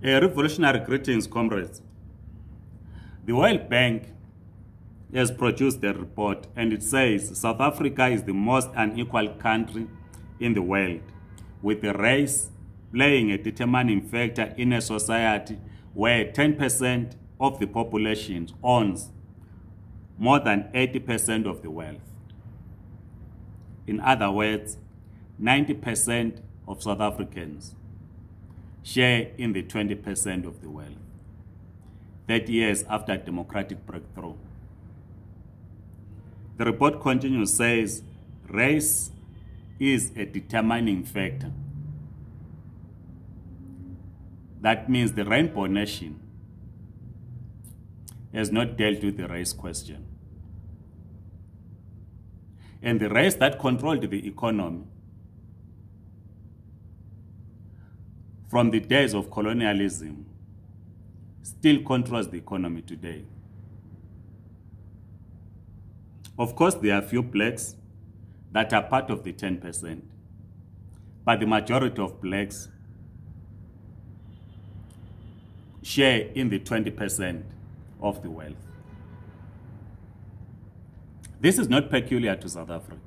Revolutionary greetings, comrades. The World Bank has produced a report and it says South Africa is the most unequal country in the world, with the race playing a determining factor in a society where 10% of the population owns more than 80% of the wealth. In other words, 90% of South Africans share in the 20% of the wealth, 30 years after democratic breakthrough. The report continues, says, race is a determining factor. That means the Rainbow Nation has not dealt with the race question. And the race that controlled the economy from the days of colonialism still controls the economy today. Of course, there are few blacks that are part of the 10%, but the majority of blacks share in the 20% of the wealth. This is not peculiar to South Africa.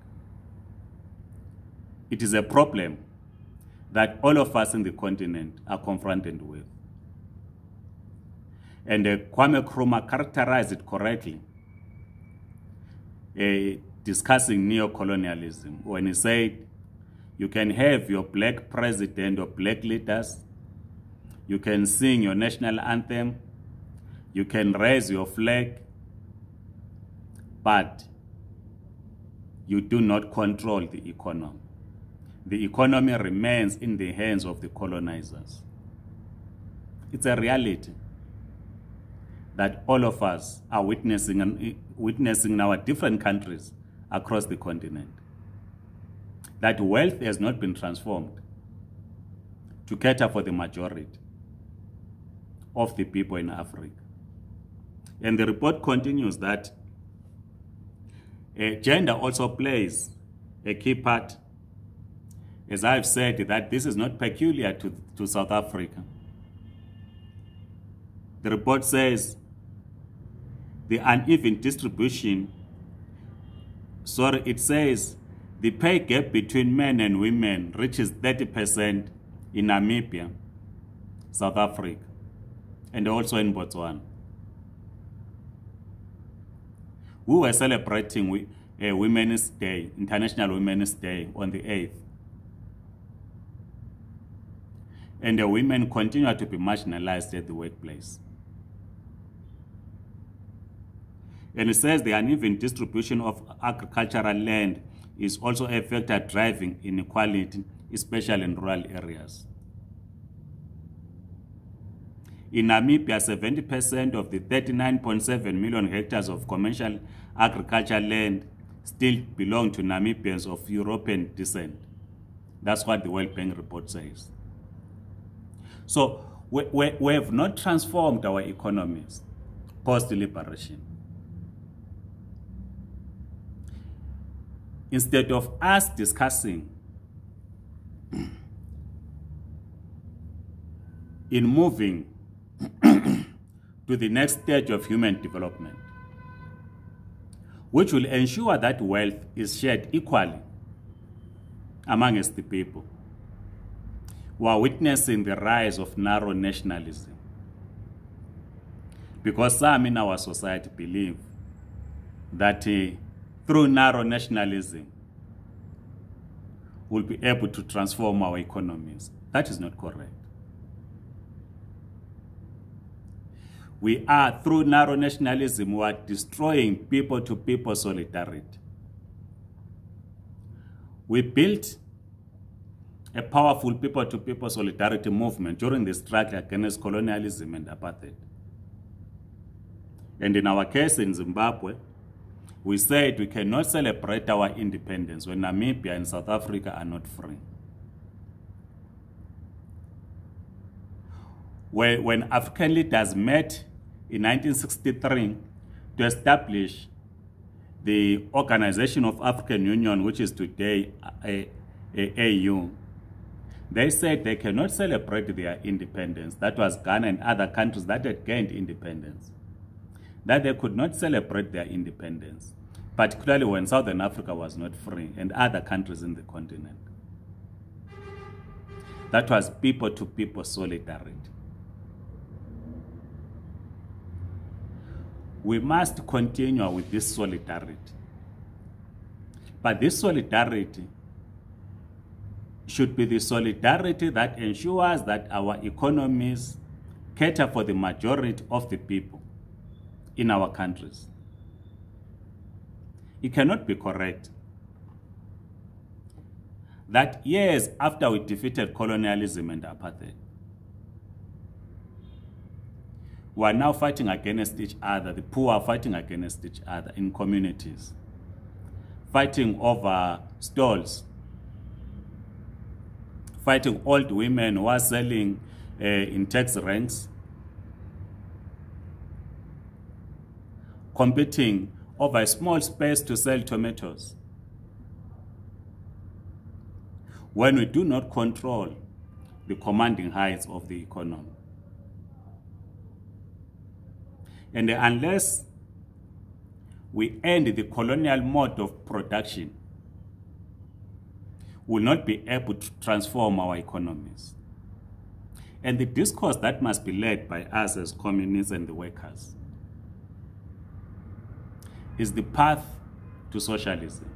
It is a problem that all of us in the continent are confronted with. And Kwame Nkrumah characterized it correctly, discussing neo-colonialism, when he said, you can have your black president or black leaders, you can sing your national anthem, you can raise your flag, but you do not control the economy. The economy remains in the hands of the colonizers. It's a reality that all of us are witnessing in our different countries across the continent. That wealth has not been transformed to cater for the majority of the people in Africa. And the report continues that gender also plays a key part. As I've said, that this is not peculiar to South Africa. The report says the uneven distribution, it says the pay gap between men and women reaches 30% in Namibia, South Africa, and also in Botswana. We were celebrating Women's Day, International Women's Day, on the 8th. And the women continue to be marginalized at the workplace. And it says the uneven distribution of agricultural land is also a factor driving inequality, especially in rural areas. In Namibia, 70% of the 39.7 million hectares of commercial agricultural land still belong to Namibians of European descent. That's what the World Bank report says. So we have not transformed our economies post-liberation. Instead of us discussing in moving to the next stage of human development, which will ensure that wealth is shared equally amongst the people, we are witnessing the rise of narrow nationalism. Because some in our society believe that through narrow nationalism, we'll be able to transform our economies. That is not correct. We are, through narrow nationalism, we are destroying people-to-people solidarity. We built a powerful people-to-people solidarity movement during the struggle against colonialism and apartheid. And in our case in Zimbabwe, we said we cannot celebrate our independence when Namibia and South Africa are not free. When African leaders met in 1963 to establish the Organization of African Union, which is today AU, They said they cannot celebrate their independence. That was Ghana and other countries that had gained independence. That they could not celebrate their independence, particularly when Southern Africa was not free and other countries in the continent. That was people-to-people solidarity. We must continue with this solidarity. But this solidarity should be the solidarity that ensures that our economies cater for the majority of the people in our countries. It cannot be correct that years after we defeated colonialism and apartheid, we are now fighting against each other. The poor are fighting against each other in communities, fighting over stalls, fighting old women who are selling in tax ranks, competing over a small space to sell tomatoes. When we do not control the commanding heights of the economy. And unless we end the colonial mode of production, we will not be able to transform our economies. And the discourse that must be led by us as communists and the workers is the path to socialism.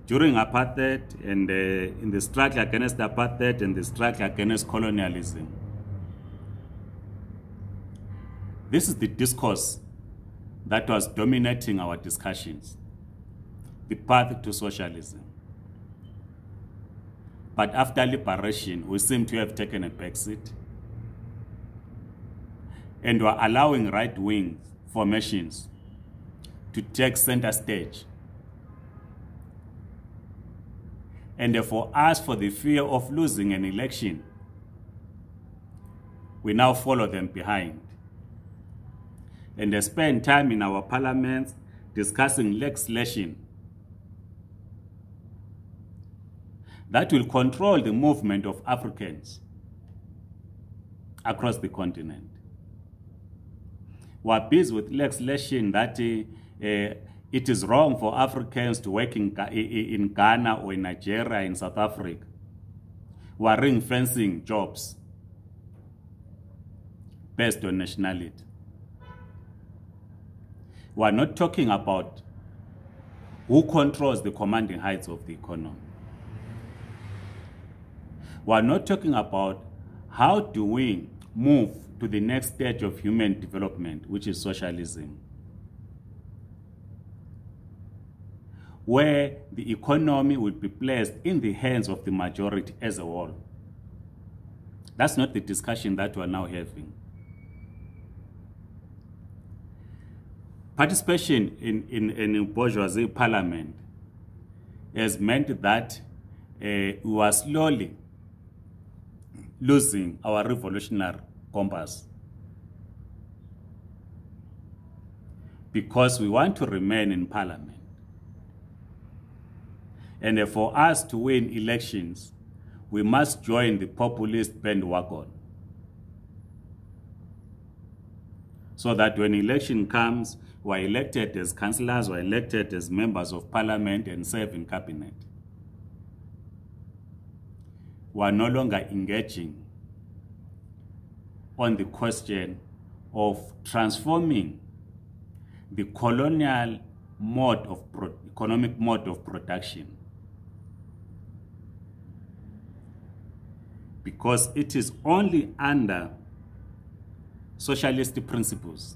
During apartheid and in the struggle against apartheid and the struggle against colonialism, this is the discourse that was dominating our discussions, the path to socialism. But after liberation, we seem to have taken a backseat and were allowing right-wing formations to take center stage. And for us, for the fear of losing an election, we now follow them behind. And they spend time in our parliaments discussing legislation that will control the movement of Africans across the continent. We are busy with legislation that it is wrong for Africans to work in Ghana or in Nigeria, in South Africa. We are ring-fencing jobs based on nationality. We are not talking about who controls the commanding heights of the economy. We are not talking about how do we move to the next stage of human development, which is socialism, where the economy will be placed in the hands of the majority as a whole. That's not the discussion that we're now having. Participation in bourgeoisie parliament has meant that we are slowly losing our revolutionary compass, because we want to remain in parliament. And for us to win elections, we must join the populist bandwagon, so that when election comes, we are elected as councillors, we are elected as members of parliament and serve in cabinet. We are no longer engaging on the question of transforming the colonial mode of economic mode of production, because it is only under socialist principles,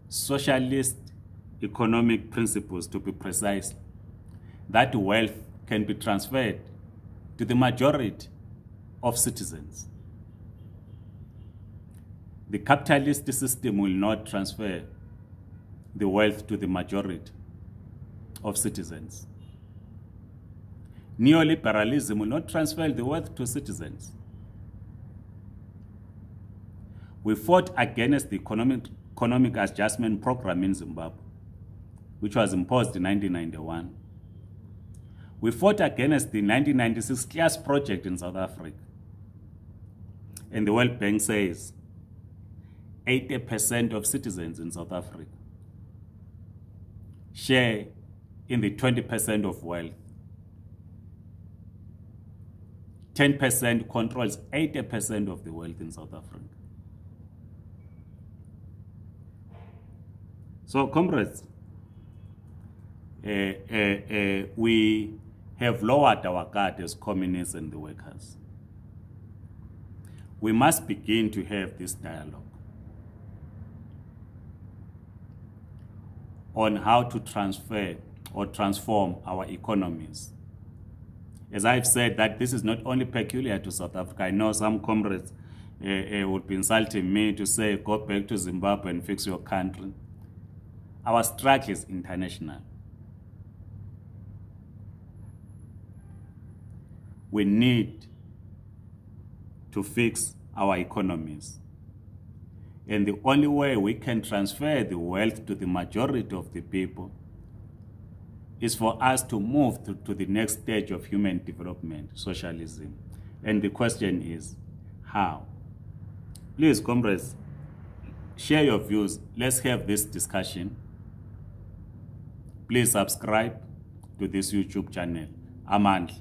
socialist economic principles to be precise, that wealth can be transferred to the majority of citizens. The capitalist system will not transfer the wealth to the majority of citizens. Neoliberalism will not transfer the wealth to citizens. We fought against the economic adjustment program in Zimbabwe. which was imposed in 1991. We fought against the 1996 class project in South Africa. And the World Bank says 80% of citizens in South Africa share in the 20% of wealth. 10% controls 80% of the wealth in South Africa. So, comrades, we have lowered our guard as communists and the workers. We must begin to have this dialogue on how to transfer or transform our economies. As I've said, that this is not only peculiar to South Africa. I know some comrades would be insulting me to say, go back to Zimbabwe and fix your country. Our struggle is international. We need to fix our economies. And the only way we can transfer the wealth to the majority of the people is for us to move to the next stage of human development, socialism. And the question is, how? Please, comrades, share your views. Let's have this discussion. Please subscribe to this YouTube channel. Amandla.